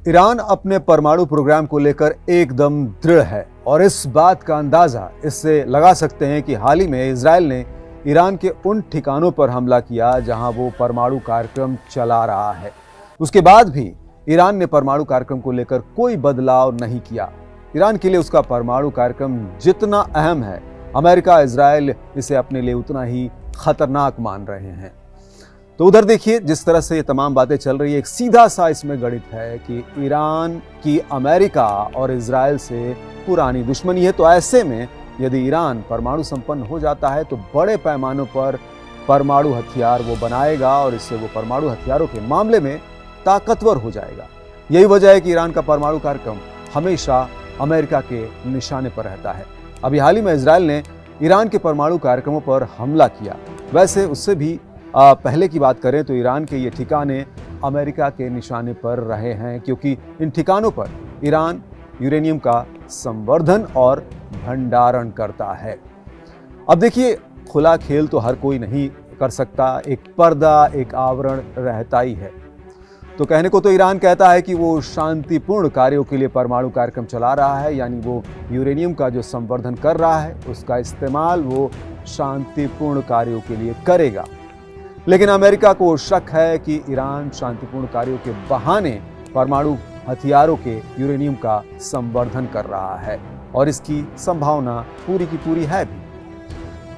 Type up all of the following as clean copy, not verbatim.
Iran अपने परमाणु programme को लेकर एकदम दृढ़ है और इस बात का अंदाजा इससे लगा सकते हैं कि हाल ही में इजराइल ने ईरान के उन ठिकानों पर हमला किया जहां वो परमाणु कार्यक्रम चला रहा है। उसके बाद भी ईरान ने परमाणु कार्यक्रम को लेकर कोई बदलाव नहीं किया। ईरान के लिए उसका परमाणु कार्यक्रम जितना अहम है, अमेरिका इजराइल इसे अपने लिए उतना ही खतरनाक मान रहे हैं। तो उधर देखिए, जिस तरह से ये तमाम बातें चल रही है, एक सीधा सा इसमें गणित है कि ईरान की अमेरिका और इजराइल से पुरानी दुश्मनी है। तो ऐसे में यदि ईरान परमाणु संपन्न हो जाता है तो बड़े पैमानों पर परमाणु हथियार वो बनाएगा और इससे वो परमाणु हथियारों के मामले में ताकतवर हो जाएगा। यही वजह है कि ईरान का परमाणु कार्यक्रम हमेशा अमेरिका के निशाने पर रहता है। अभी हाल ही में इजराइल ने ईरान के परमाणु कार्यक्रमों पर हमला किया। वैसे उससे भी पहले की बात करें तो ईरान के ये ठिकाने अमेरिका के निशाने पर रहे हैं, क्योंकि इन ठिकानों पर ईरान यूरेनियम का संवर्धन और भंडारण करता है। अब देखिए, खुला खेल तो हर कोई नहीं कर सकता, एक पर्दा, एक आवरण रहता ही है। तो कहने को तो ईरान कहता है कि वो शांतिपूर्ण कार्यों के लिए परमाणु कार्यक्रम चला रहा है, यानी वो यूरेनियम का जो संवर्धन कर रहा है उसका इस्तेमाल वो शांतिपूर्ण कार्यों के लिए करेगा। लेकिन अमेरिका को शक है कि ईरान शांतिपूर्ण कार्यों के बहाने परमाणु हथियारों के यूरेनियम का संवर्धन कर रहा है और इसकी संभावना पूरी की पूरी है भी।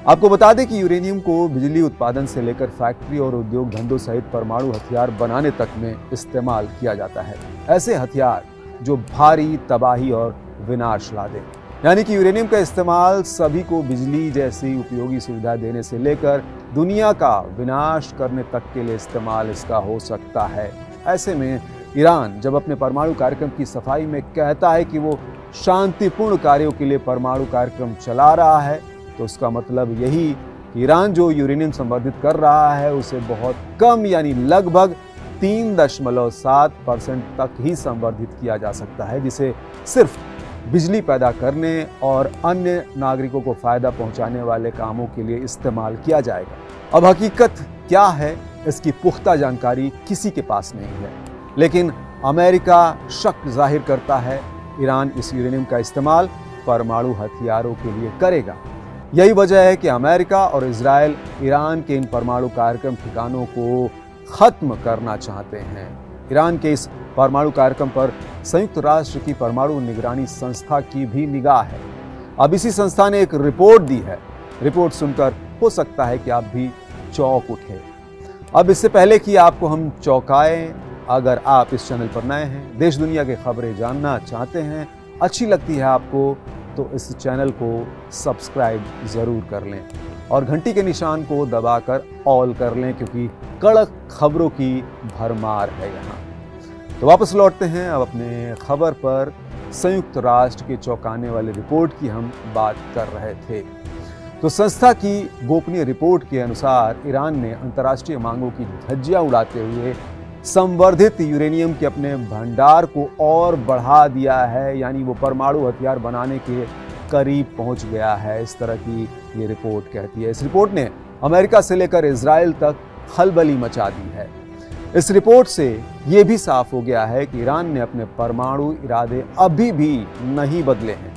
आपको बता दें कि यूरेनियम को बिजली उत्पादन से लेकर फैक्ट्री और उद्योग धंधों सहित परमाणु हथियार बनाने तक में इस्तेमाल किया जाता है। ऐसे हथियार जो भारी तबाही और विनाश ला दें, यानी कि यूरेनियम का इस्तेमाल सभी को बिजली जैसी उपयोगी सुविधा देने से लेकर दुनिया का विनाश करने तक के लिए इस्तेमाल इसका हो सकता है। ऐसे में ईरान जब अपने परमाणु कार्यक्रम की सफाई में कहता है कि वो शांतिपूर्ण कार्यों के लिए परमाणु कार्यक्रम चला रहा है, तो उसका मतलब यही कि ईरान जो यूरेनियम संवर्धित कर रहा है उसे बहुत कम, यानी लगभग 3.7% तक ही संवर्धित किया जा सकता है, जिसे सिर्फ बिजली पैदा करने और अन्य नागरिकों को फायदा पहुंचाने वाले कामों के लिए इस्तेमाल किया जाएगा। अब हकीकत क्या है, इसकी पुख्ता जानकारी किसी के पास नहीं है, लेकिन अमेरिका शक जाहिर करता है ईरान इस यूरेनियम का इस्तेमाल परमाणु हथियारों के लिए करेगा। यही वजह है कि अमेरिका और इजराइल ईरान के इन परमाणु कार्यक्रम ठिकानों को खत्म करना चाहते हैं। ईरान के इस परमाणु कार्यक्रम पर संयुक्त राष्ट्र की परमाणु निगरानी संस्था की भी निगाह है। अब इसी संस्था ने एक रिपोर्ट दी है। रिपोर्ट सुनकर हो सकता है कि आप भी चौंक उठे। अब इससे पहले कि आपको हम चौंकाएं, अगर आप इस चैनल पर नए हैं, देश दुनिया की खबरें जानना चाहते हैं, अच्छी लगती है आपको, तो इस चैनल को सब्सक्राइब जरूर कर लें और घंटी के निशान को दबाकर ऑल कर लें, क्योंकि कड़क खबरों की भरमार है यहाँ। तो वापस लौटते हैं अब अपने खबर पर। संयुक्त राष्ट्र के चौंकाने वाले रिपोर्ट की हम बात कर रहे थे। तो संस्था की गोपनीय रिपोर्ट के अनुसार ईरान ने अंतर्राष्ट्रीय मांगों की धज्जियां उड़ाते हुए संवर्धित यूरेनियम के अपने भंडार को और बढ़ा दिया है, यानी वो परमाणु हथियार बनाने के करीब पहुंच गया है, इस तरह की ये रिपोर्ट कहती है। इस रिपोर्ट ने अमेरिका से लेकर इजराइल तक खलबली मचा दी है। इस रिपोर्ट से ये भी साफ हो गया है कि ईरान ने अपने परमाणु इरादे अभी भी नहीं बदले हैं।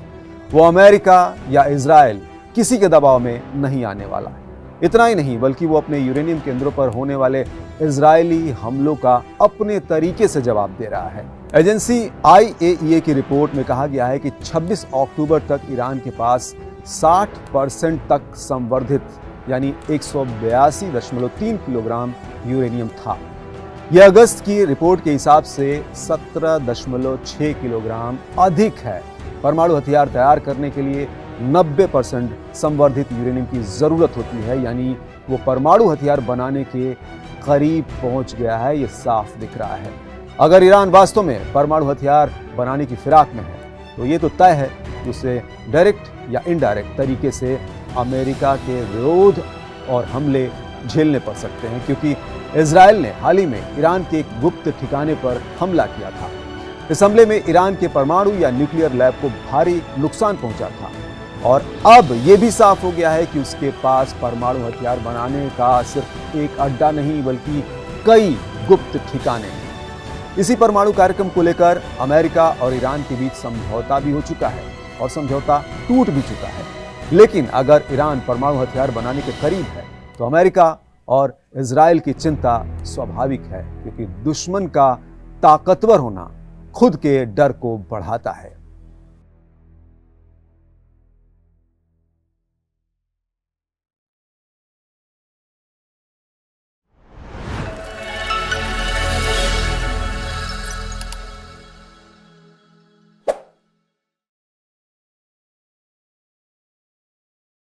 वो अमेरिका या इजराइल किसी के दबाव में नहीं आने वाला है। इतना ही नहीं, बल्कि वो अपने यूरेनियम केंद्रों पर होने वाले इजरायली हमलों का अपने तरीके से जवाब दे रहा है। एजेंसी IAEA की रिपोर्ट में कहा गया है कि 26 अक्टूबर तक ईरान के पास 60% तक संवर्धित, यानी 182.3 किलोग्राम यूरेनियम था। यह अगस्त की रिपोर्ट के हिसाब से 17.6 किलोग्राम अधिक है। परमाणु हथियार तैयार करने के लिए 90% संवर्धित यूरेनियम की जरूरत होती है, यानी वो परमाणु हथियार बनाने के करीब पहुंच गया है, ये साफ दिख रहा है। अगर ईरान वास्तव में परमाणु हथियार बनाने की फिराक में है, तो ये तो तय है कि उसे डायरेक्ट या इनडायरेक्ट तरीके से अमेरिका के विरोध और हमले झेलने पड़ सकते हैं, क्योंकि इजराइल ने हाल ही में ईरान के एक गुप्त ठिकाने पर हमला किया था। इस हमले में ईरान के परमाणु या न्यूक्लियर लैब को भारी नुकसान पहुंचा था और अब ये भी साफ हो गया है कि उसके पास परमाणु हथियार बनाने का सिर्फ एक अड्डा नहीं, बल्कि कई गुप्त ठिकाने हैं। इसी परमाणु कार्यक्रम को लेकर अमेरिका और ईरान के बीच समझौता भी हो चुका है और समझौता टूट भी चुका है। लेकिन अगर ईरान परमाणु हथियार बनाने के करीब है तो अमेरिका और इजराइल की चिंता स्वाभाविक है, क्योंकि दुश्मन का ताकतवर होना खुद के डर को बढ़ाता है।